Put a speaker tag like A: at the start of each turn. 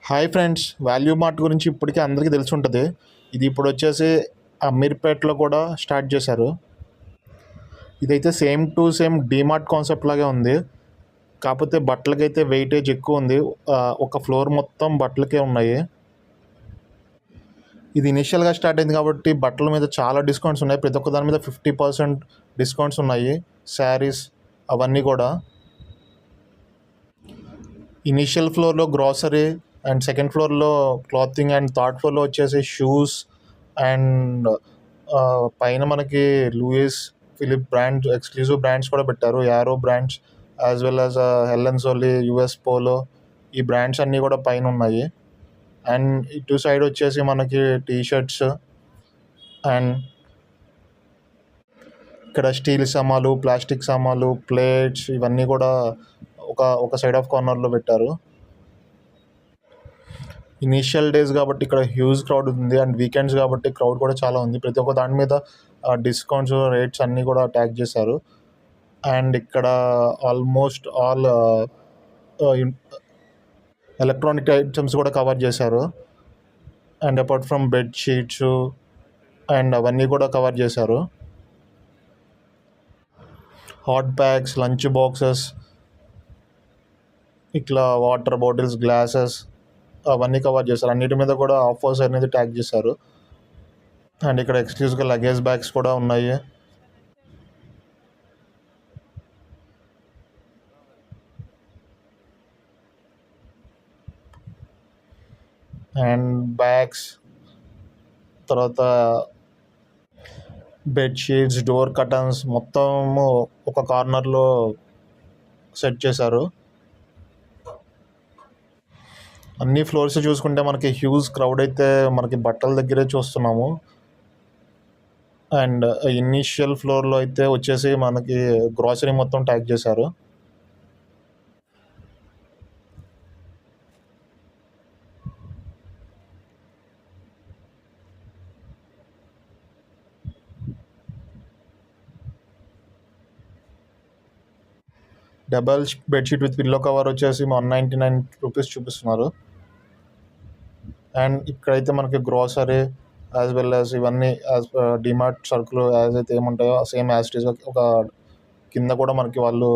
A: Hi friends, value mart గురించి ఇప్పటికే అందరికీ తెలిసి ఉంటుంది. ఇది ఇప్పుడు వచ్చేసి అమీర్పేటలో కూడా స్టార్ట్ చేశారు. ఇదైతే same to same DMart concept లాగే ఉంది. కాకపోతే బట్టలకైతే వెయిటేజ్ ఎక్కువ ఉంది. ఒక ఫ్లోర్ మొత్తం బట్టలకే ఉన్నాయి. ఇది ఇనిషియల్గా స్టార్ట్ అయింది కాబట్టి బట్టల మీద చాలా డిస్కౌంట్స్ ఉన్నాయి. ప్రతి ఒక్క దాని మీద 50% డిస్కౌంట్స్ ఉన్నాయి. శారీస్ అవన్నీ కూడా. ఇనీషియల్ ఫ్లోర్లో గ్రాసరీ అండ్ సెకండ్ ఫ్లోర్లో క్లాతింగ్ అండ్ థర్డ్ ఫ్లోర్లో వచ్చేసి షూస్ అండ్ పైన మనకి Louis Philippe brand exclusive brands కూడా పెట్టారు. Arrow brands as well as Allen Solly, US Polo, ఈ బ్రాండ్స్ అన్నీ కూడా పైన ఉన్నాయి. అండ్ ఇటు సైడ్ వచ్చేసి మనకి టీ షర్ట్స్ అండ్ ఇక్కడ స్టీల్ సామాన్లు, ప్లాస్టిక్ సామాన్లు, ప్లేట్స్ ఇవన్నీ కూడా ఒక సైడ్ ఆఫ్ కార్నర్లో పెట్టారు. ఇనీషియల్ డేస్ కాబట్టి ఇక్కడ హ్యూజ్ క్రౌడ్ ఉంది అండ్ వీకెండ్స్ కాబట్టి క్రౌడ్ కూడా చాలా ఉంది. ప్రతి ఒక్క దాని మీద డిస్కౌంట్స్, రేట్స్ అన్నీ కూడా ట్యాగ్ చేశారు. అండ్ ఇక్కడ ఆల్మోస్ట్ ఆల్ ఎలక్ట్రానిక్ ఐటమ్స్ కూడా కవర్ చేశారు. And apart from bed sheets and అవన్నీ కూడా కవర్ చేశారు. హాట్ బ్యాగ్స్, లంచ్ బాక్సెస్, ఇట్లా వాటర్ బాటిల్స్, గ్లాసెస్ అవన్నీ కవర్ చేశారు. అన్నిటి మీద కూడా ఆఫర్స్ అనేది ట్యాగ్ చేశారు. అండ్ ఇక్కడ ఎక్స్క్లూజివ్గా లగేజ్ బ్యాగ్స్ కూడా ఉన్నాయి. అండ్ బ్యాగ్స్, తర్వాత బెడ్షీట్స్, డోర్ కర్టన్స్ మొత్తము ఒక కార్నర్లో సెట్ చేశారు. అన్ని ఫ్లోర్స్ చూసుకుంటే మనకి హ్యూజ్ క్రౌడ్ అయితే మనకి బట్టల దగ్గరే చూస్తున్నాము. అండ్ ఇనీషియల్ ఫ్లోర్లో అయితే వచ్చేసి మనకి గ్రాసరీ మొత్తం ట్యాగ్ చేశారు. Double bedsheet with pillow cover వచ్చేసి 199 రూపీస్ చూపిస్తున్నారు. అండ్ ఇక్కడైతే మనకి గ్రాసరీ యాజ్ వెల్ యాజ్ ఇవన్నీ యాజ్ డిమార్ట్ సరుకులు యాజ్ అయితే ఏముంటాయో సేమ్ యాజ్ ఇట్ ఈస్ ఒక కింద కూడా మనకి వాళ్ళు